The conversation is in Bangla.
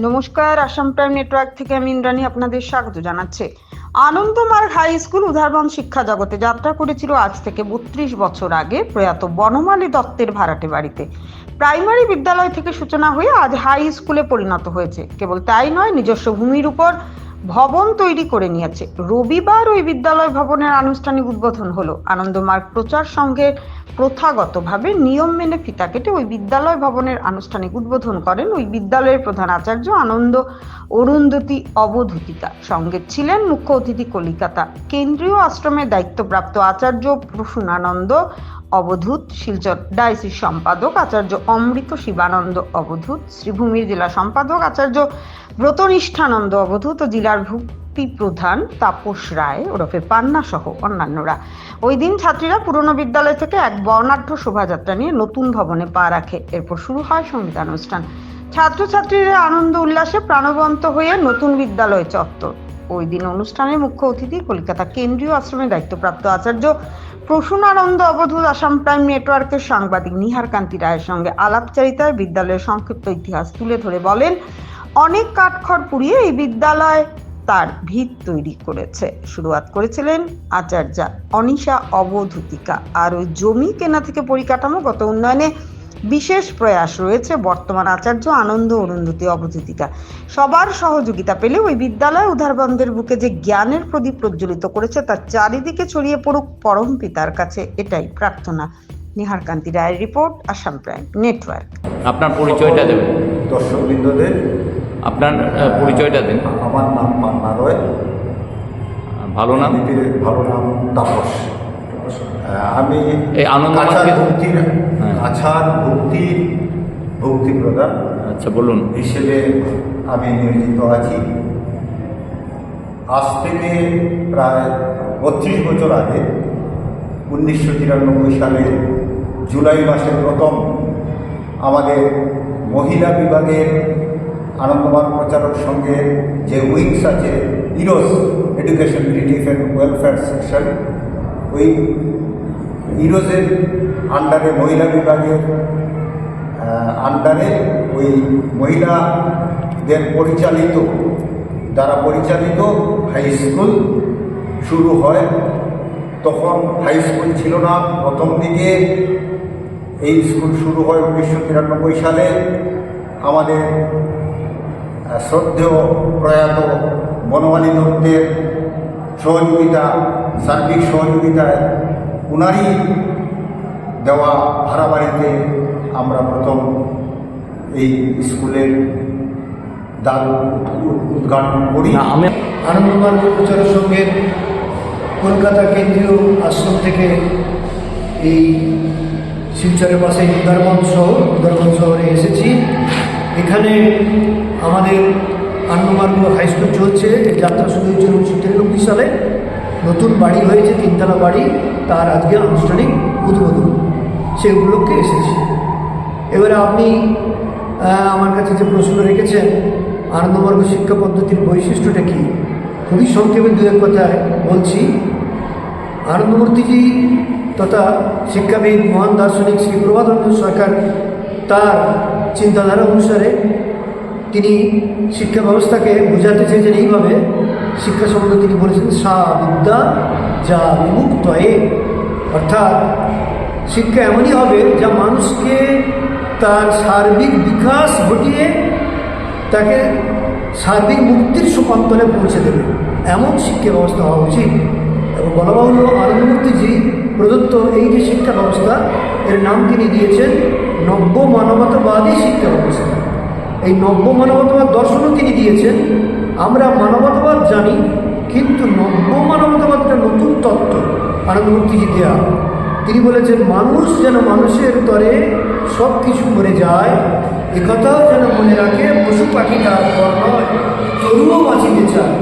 নমস্কার, আসাম প্রাইম নেটওয়ার্ক থেকে আমি ইন্দ্রাণী আপনাদের স্বাগত জানাচ্ছি। আনন্দমার্গ হাই স্কুল উদারবন শিক্ষা জগতে যাত্রা করেছিল আজ থেকে 32 বছর আগে প্রয়াত বনমালী দত্তের ভাড়াটে বাড়িতে। প্রাইমারি বিদ্যালয় থেকে সূচনা হয়ে আজ হাই স্কুলে পরিণত হয়েছে। কেবল তাই নয়, নিজস্ব ভূমির উপর ভবন তৈরি করে নিয়েছে। রবিবার ওই বিদ্যালয় ভবনের আনুষ্ঠানিক উদ্বোধন হলো। আনন্দমার্গ প্রচার সংঘের প্রথাগতভাবে নিয়ম মেনে ফিতা কেটে ওই বিদ্যালয় ভবনের আনুষ্ঠানিক উদ্বোধন করেন ওই বিদ্যালয়ের প্রধান আচার্য আনন্দ অরুন্ধতী অবধূতিকা। সঙ্গে ছিলেন মুখ্য অতিথি কলিকাতা কেন্দ্রীয় আশ্রমের দায়িত্বপ্রাপ্ত আচার্য প্রসূনানন্দ অবধূত, শিলচর ডায়োসিস সম্পাদক আচার্য অমৃত শিবানন্দ অবধূত, শ্রীভূমির জেলা সম্পাদক আচার্য ব্রতনিষ্ঠানন্দ অবধূত ও জেলার ভক্তি প্রধান তাপস রায় ওরফে পান্না সহ অন্যান্যরা। ওই দিন ছাত্রীরা পুরনো বিদ্যালয় থেকে এক বর্ণাঢ্য শোভাযাত্রা নিয়ে নতুন ভবনে পা রাখে। এরপর শুরু হয় সঙ্গীতানুষ্ঠান। ছাত্রছাত্রীরা আনন্দ উল্লাসে প্রাণবন্ত হয়ে নতুন বিদ্যালয় চত্বর। ওই দিন অনুষ্ঠানে মুখ্য অতিথি কলকাতা কেন্দ্রীয় আশ্রমের দায়িত্বপ্রাপ্ত আচার্য প্রসূনানন্দ অবধূত। আসাম প্রাইম নেটওয়ার্কের সাংবাদিক নিহার কান্তি রায়ের সঙ্গে আলাপচারিতায় বিদ্যালয়ের সংক্ষিপ্ত ইতিহাস তুলে ধরে বলেন, অনেক কাঠখড় পুড়িয়ে এই বিদ্যালয় তার ভিত তৈরি করেছে। শুরুয়াত করেছিলেন আচার্যা অনিশা অবধূতিকা। আর ওই জমি কেনা থেকে পরিকাঠামোগত উন্নয়নে বিশেষ প্রয়াস রয়েছে বর্তমান আচার্য আনন্দ অরুন্ধতী অবধূতিকা। সবার সহযোগিতা পেলে ওই বিদ্যালয় উদারবন্দের বুকে যে জ্ঞানের প্রদীপ প্রজ্বলিত করেছে তার চারিদিকে ছড়িয়ে পড়ুক পরম পিতার কাছে, এটাই প্রার্থনা। নিহার কান্তি রায়ের রিপোর্ট, আসাম প্রাইম নেটওয়ার্ক। আপনার পরিচয়টা দেবেন। দর্শকবৃন্দদের আপনার পরিচয়টা দিন। আমার নাম পান্না রয়। ভালো নাম? ভালো নাম তাপস। আমি এই আনন্দমার্গের আছাড় ভক্তি প্রদান আচ্ছা বলুন হিসেবে আমি নিয়োজিত আছি। আজ থেকে প্রায় 32 বছর আগে 1993 সালে জুলাই মাসের প্রথম আমাদের মহিলা বিভাগের আনন্দমার্গ প্রচারক সঙ্গে যে উইংস আছে, ইরোস education relief and welfare section, ওই ইরোসের আন্ডারে মহিলা বিভাগের আন্ডারে ওই মহিলাদের দ্বারা পরিচালিত হাই স্কুল শুরু হয়। তখন হাই স্কুল ছিল না। প্রথম দিকে এই স্কুল শুরু হয় 1993 সালে। আমাদের শ্রদ্ধেয় প্রয়াত বনমালী দত্তের সার্বিক সহযোগিতায় উনারই দেওয়া ভাড়া বাড়িতে আমরা প্রথম এই স্কুলের দ্বার উদ্ঘাটন করি। আনন্দমার্গ প্রচারের সঙ্গে কলকাতা কেন্দ্রীয় আশ্রম থেকে এই শিলচরের পাশে উদারবন শহরে এসেছি। এখানে আমাদের আনন্দমার্গ হাই স্কুল চলছে। যাত্রা শুরু হয়েছিল 1993 সালে। নতুন বাড়ি হয়েছে, 3তলা বাড়ি, তার আজকে আনুষ্ঠানিক উদ্বোধন। সে উপলক্ষে এসেছি। এবারে আপনি আমার কাছে যে প্রশ্ন রেখেছেন, আনন্দমার্গ শিক্ষা পদ্ধতির বৈশিষ্ট্যটা কী, খুবই সংক্ষেপে দু এক কথায় বলছি। আনন্দমূর্তিজি তথা শিক্ষাবিদ মহান দার্শনিক শ্রী প্রভাতরঞ্জন সরকার তার চিন্তাধারা অনুসারে তিনি শিক্ষা ব্যবস্থাকে বোঝাতে চেয়েছেন এইভাবে। শিক্ষা সম্বন্ধে তিনি বলেছেন সা বিদ্যা যা বিমুক্তয়ে, অর্থাৎ শিক্ষা এমনই হবে যা মানুষকে তার সার্বিক বিকাশ ঘটিয়ে তাকে সার্বিক মুক্তির সুপান্তরে পৌঁছে দেবে, এমন শিক্ষা ব্যবস্থা হওয়া উচিত। এবং বলা বাহুল্য, আনন্দমূর্তিজি প্রদত্ত এই যে শিক্ষা ব্যবস্থা, এর নাম তিনি দিয়েছেন নব্য মানবতাবাদী শিক্ষা ব্যবস্থা। এই নব্য মানবতাবাদ দর্শনও তিনি দিয়েছেন। আমরা মানবতাবাদ জানি, কিন্তু নব্য মানবতাবাদটা নতুন তত্ত্ব আনন্দমূর্তিজি দেয়া। তিনি বলেছেন মানুষ যেন মানুষের তরে সব কিছু করে যায়, একথাও যেন মনে রাখে পশু পাখি তার পর নয়, তরুও বাঁচিতে চায়।